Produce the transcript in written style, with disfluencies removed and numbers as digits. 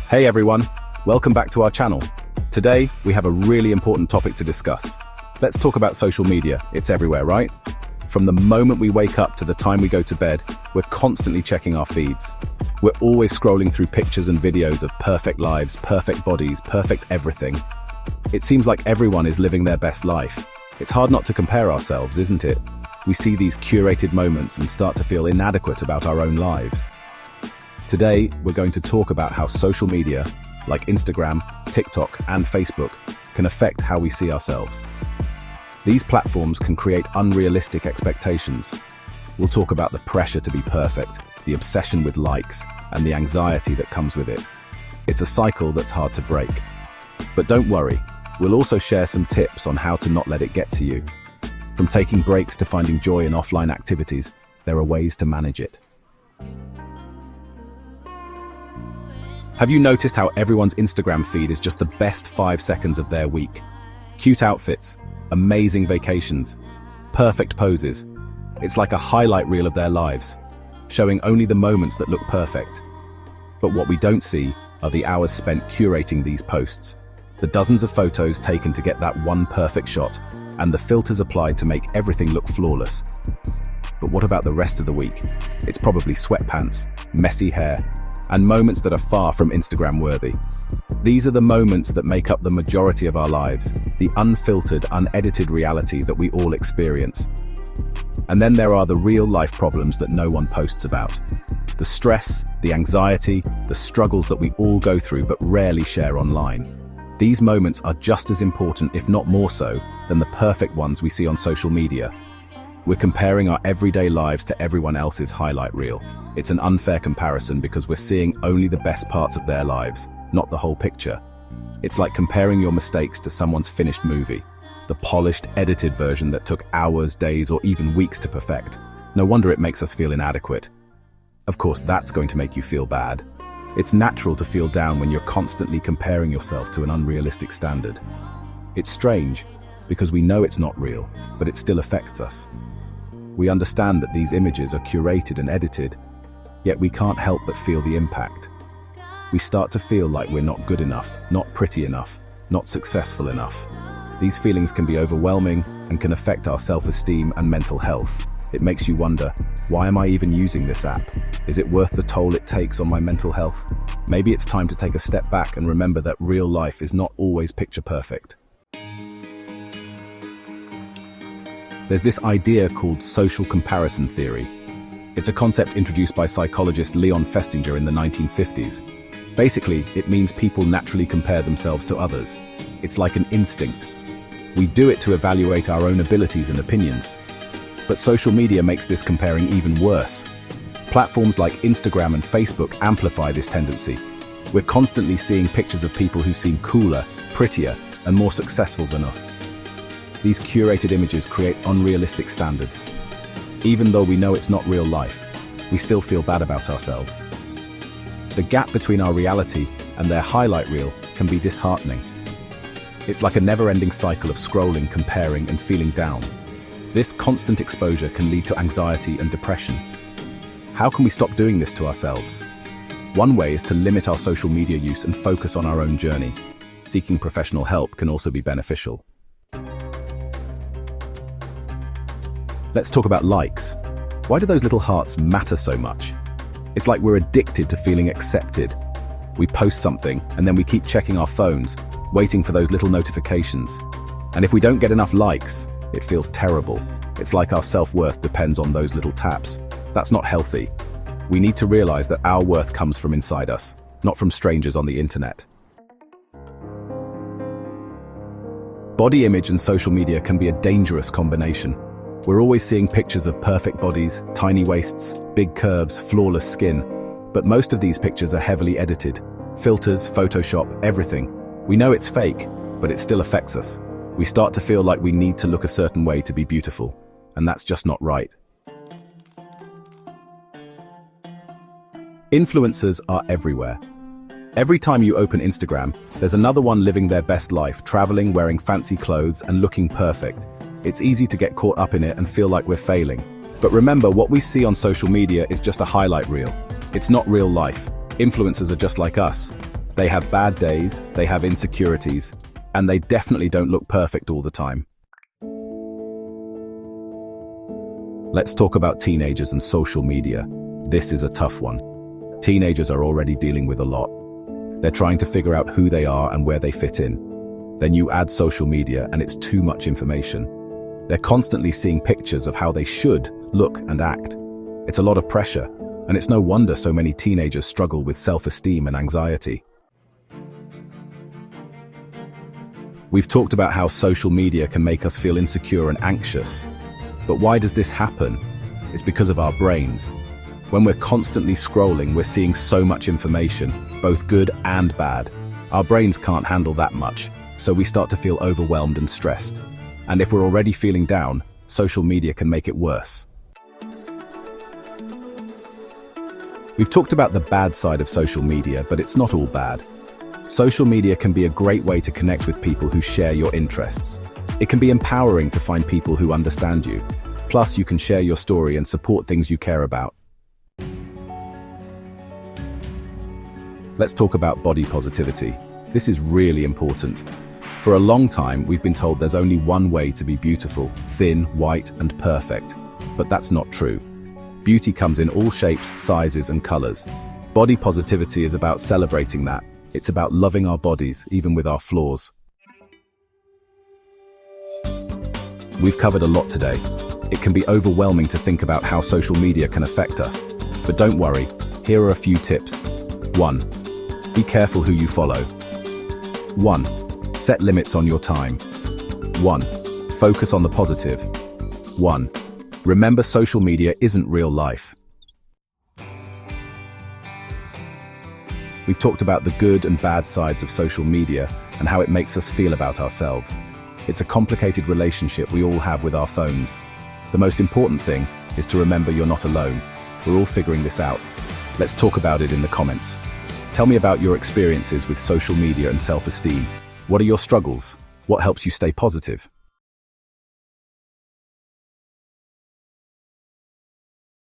Hey everyone, welcome back to our channel. Today, we have a really important topic to discuss. Let's talk about social media. It's everywhere, right? From the moment we wake up to the time we go to bed, we're constantly checking our feeds. We're always scrolling through pictures and videos of perfect lives, perfect bodies, perfect everything. It seems like everyone is living their best life. It's hard not to compare ourselves, isn't it? We see these curated moments and start to feel inadequate about our own lives. Today, we're going to talk about how social media, like Instagram, TikTok, and Facebook, can affect how we see ourselves. These platforms can create unrealistic expectations. We'll talk about the pressure to be perfect, the obsession with likes, and the anxiety that comes with it. It's a cycle that's hard to break. But don't worry, we'll also share some tips on how to not let it get to you. From taking breaks to finding joy in offline activities, there are ways to manage it. Have you noticed how everyone's Instagram feed is just the best 5 seconds of their week? Cute outfits, amazing vacations, perfect poses. It's like a highlight reel of their lives, showing only the moments that look perfect. But what we don't see are the hours spent curating these posts, the dozens of photos taken to get that one perfect shot, and the filters applied to make everything look flawless. But what about the rest of the week? It's probably sweatpants, messy hair, and moments that are far from Instagram-worthy. These are the moments that make up the majority of our lives, the unfiltered, unedited reality that we all experience. And then there are the real-life problems that no one posts about. The stress, the anxiety, the struggles that we all go through but rarely share online. These moments are just as important, if not more so, than the perfect ones we see on social media. We're comparing our everyday lives to everyone else's highlight reel. It's an unfair comparison because we're seeing only the best parts of their lives, not the whole picture. It's like comparing your mistakes to someone's finished movie, the polished, edited version that took hours, days, or even weeks to perfect. No wonder it makes us feel inadequate. Of course, that's going to make you feel bad. It's natural to feel down when you're constantly comparing yourself to an unrealistic standard. It's strange, because we know it's not real, but it still affects us. We understand that these images are curated and edited, yet we can't help but feel the impact. We start to feel like we're not good enough, not pretty enough, not successful enough. These feelings can be overwhelming and can affect our self-esteem and mental health. It makes you wonder, why am I even using this app? Is it worth the toll it takes on my mental health? Maybe it's time to take a step back and remember that real life is not always picture perfect. There's this idea called social comparison theory. It's a concept introduced by psychologist Leon Festinger in the 1950s. Basically, it means people naturally compare themselves to others. It's like an instinct. We do it to evaluate our own abilities and opinions. But social media makes this comparing even worse. Platforms like Instagram and Facebook amplify this tendency. We're constantly seeing pictures of people who seem cooler, prettier, and more successful than us. These curated images create unrealistic standards. Even though we know it's not real life, we still feel bad about ourselves. The gap between our reality and their highlight reel can be disheartening. It's like a never-ending cycle of scrolling, comparing, and feeling down. This constant exposure can lead to anxiety and depression. How can we stop doing this to ourselves? One way is to limit our social media use and focus on our own journey. Seeking professional help can also be beneficial. Let's talk about likes. Why do those little hearts matter so much? It's like we're addicted to feeling accepted. We post something and then we keep checking our phones, waiting for those little notifications. And if we don't get enough likes, it feels terrible. It's like our self-worth depends on those little taps. That's not healthy. We need to realize that our worth comes from inside us, not from strangers on the internet. Body image and social media can be a dangerous combination. We're always seeing pictures of perfect bodies, tiny waists, big curves, flawless skin. But most of these pictures are heavily edited. Filters, Photoshop, everything. We know it's fake, but it still affects us. We start to feel like we need to look a certain way to be beautiful, and that's just not right. Influencers are everywhere. Every time you open Instagram, there's another one living their best life, traveling, wearing fancy clothes, and looking perfect. It's easy to get caught up in it and feel like we're failing. But remember, what we see on social media is just a highlight reel. It's not real life. Influencers are just like us. They have bad days, they have insecurities, and they definitely don't look perfect all the time. Let's talk about teenagers and social media. This is a tough one. Teenagers are already dealing with a lot. They're trying to figure out who they are and where they fit in. Then you add social media and it's too much information. They're constantly seeing pictures of how they should look and act. It's a lot of pressure, and it's no wonder so many teenagers struggle with self-esteem and anxiety. We've talked about how social media can make us feel insecure and anxious. But why does this happen? It's because of our brains. When we're constantly scrolling, we're seeing so much information, both good and bad. Our brains can't handle that much, so we start to feel overwhelmed and stressed. And if we're already feeling down, social media can make it worse. We've talked about the bad side of social media, but it's not all bad. Social media can be a great way to connect with people who share your interests. It can be empowering to find people who understand you. Plus, you can share your story and support things you care about. Let's talk about body positivity. This is really important. For a long time, we've been told there's only one way to be beautiful: thin, white, and perfect. But that's not true. Beauty comes in all shapes, sizes, and colors. Body positivity is about celebrating that. It's about loving our bodies, even with our flaws. We've covered a lot today. It can be overwhelming to think about how social media can affect us. But don't worry, here are a few tips. 1. Be careful who you follow. 1. Set limits on your time. 1. Focus on the positive. 1. Remember, social media isn't real life. We've talked about the good and bad sides of social media and how it makes us feel about ourselves. It's a complicated relationship we all have with our phones. The most important thing is to remember you're not alone. We're all figuring this out. Let's talk about it in the comments. Tell me about your experiences with social media and self-esteem. What are your struggles? What helps you stay positive?